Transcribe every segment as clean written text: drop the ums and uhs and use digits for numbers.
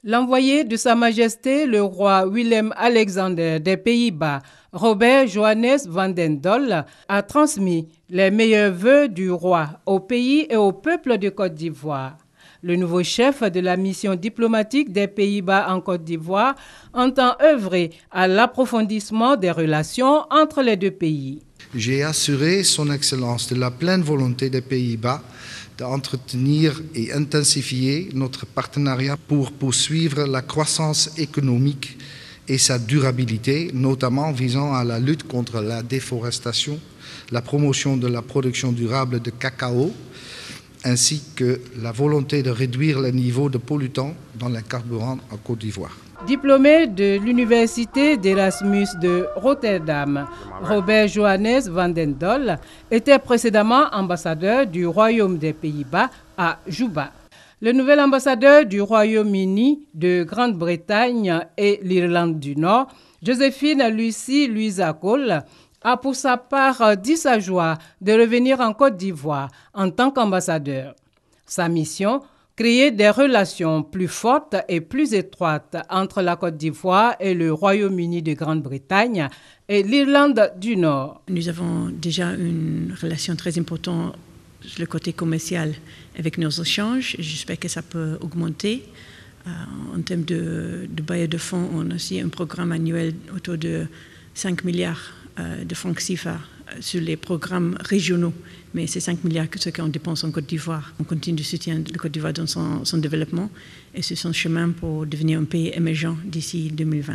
L'envoyé de Sa Majesté le roi Willem-Alexander des Pays-Bas, Robert Johannes van den Dolle, a transmis les meilleurs vœux du roi au pays et au peuple de Côte d'Ivoire. Le nouveau chef de la mission diplomatique des Pays-Bas en Côte d'Ivoire entend œuvrer à l'approfondissement des relations entre les deux pays. J'ai assuré Son Excellence de la pleine volonté des Pays-Bas d'entretenir et intensifier notre partenariat pour poursuivre la croissance économique et sa durabilité, notamment visant à la lutte contre la déforestation, la promotion de la production durable de cacao, ainsi que la volonté de réduire le niveau de pollutants dans les carburants en Côte d'Ivoire. Diplômé de l'université d'Erasmus de Rotterdam, Robert Johannes van den Dolle était précédemment ambassadeur du Royaume des Pays-Bas à Juba. Le nouvel ambassadeur du Royaume-Uni de Grande-Bretagne et l'Irlande du Nord, Joséphine Lucie Louisa Cole, a pour sa part dit sa joie de revenir en Côte d'Ivoire en tant qu'ambassadeur. Sa mission, créer des relations plus fortes et plus étroites entre la Côte d'Ivoire et le Royaume-Uni de Grande-Bretagne et l'Irlande du Nord. Nous avons déjà une relation très importante sur le côté commercial avec nos échanges. J'espère que ça peut augmenter. En termes de bailleurs de fonds, on a aussi un programme annuel autour de 5 milliards de francs CFA sur les programmes régionaux. Mais c'est 5 milliards que ce qu'on dépense en Côte d'Ivoire. On continue de soutenir la Côte d'Ivoire dans son développement et c'est son chemin pour devenir un pays émergent d'ici 2020.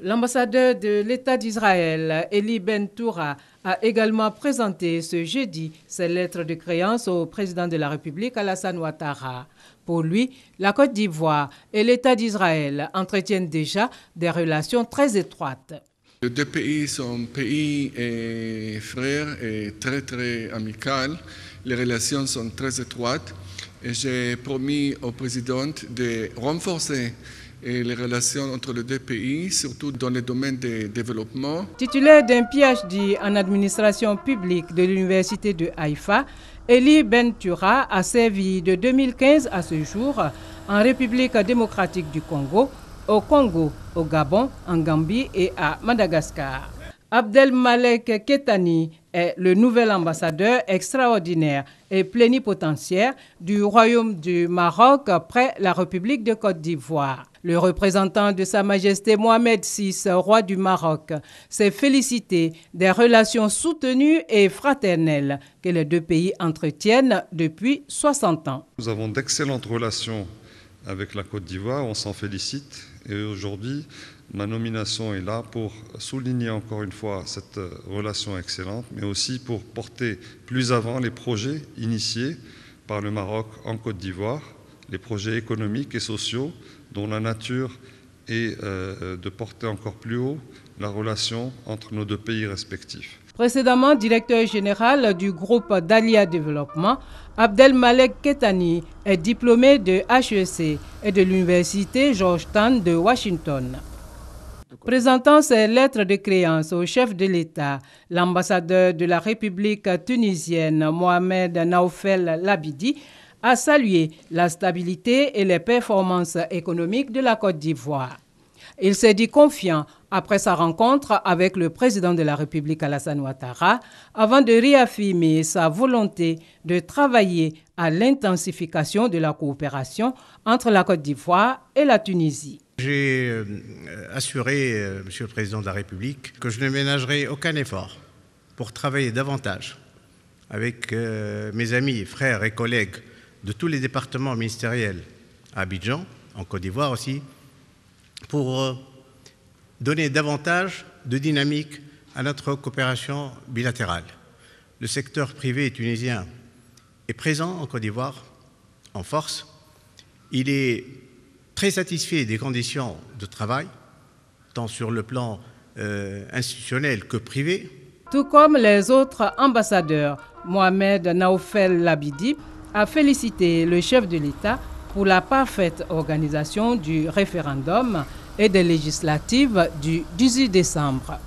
L'ambassadeur de l'État d'Israël, Eli Ben-Toura, a également présenté ce jeudi ses lettres de créance au président de la République, Alassane Ouattara. Pour lui, la Côte d'Ivoire et l'État d'Israël entretiennent déjà des relations très étroites. Les deux pays sont pays et frères et très amicaux. Les relations sont très étroites et j'ai promis au président de renforcer les relations entre les deux pays, surtout dans le domaine du développement. Titulaire d'un PhD en administration publique de l'Université de Haïfa, Eli Ben-Toura a servi de 2015 à ce jour en République démocratique du Congo, au Congo, au Gabon, en Gambie et à Madagascar. Abdelmalek Kettani est le nouvel ambassadeur extraordinaire et plénipotentiaire du Royaume du Maroc près la République de Côte d'Ivoire. Le représentant de Sa Majesté Mohamed VI, roi du Maroc, s'est félicité des relations soutenues et fraternelles que les deux pays entretiennent depuis 60 ans. Nous avons d'excellentes relations avec la Côte d'Ivoire, on s'en félicite. Et aujourd'hui, ma nomination est là pour souligner encore une fois cette relation excellente, mais aussi pour porter plus avant les projets initiés par le Maroc en Côte d'Ivoire, les projets économiques et sociaux dont la nature est de porter encore plus haut la relation entre nos deux pays respectifs. Précédemment directeur général du groupe Dalia Développement, Abdelmalek Kettani est diplômé de HEC et de l'université Georgetown de Washington. Présentant ses lettres de créance au chef de l'État, l'ambassadeur de la République tunisienne Mohamed Naoufel Labidi a salué la stabilité et les performances économiques de la Côte d'Ivoire. Il s'est dit confiant après sa rencontre avec le président de la République Alassane Ouattara avant de réaffirmer sa volonté de travailler à l'intensification de la coopération entre la Côte d'Ivoire et la Tunisie. J'ai assuré, Monsieur le Président de la République, que je ne ménagerai aucun effort pour travailler davantage avec mes amis, frères et collègues de tous les départements ministériels à Abidjan, en Côte d'Ivoire aussi, pour donner davantage de dynamique à notre coopération bilatérale. Le secteur privé tunisien est présent en Côte d'Ivoire en force. Il est très satisfait des conditions de travail, tant sur le plan institutionnel que privé. Tout comme les autres ambassadeurs, Mohamed Naoufel Labidi a félicité le chef de l'État pour la parfaite organisation du référendum et des législatives du 18 décembre.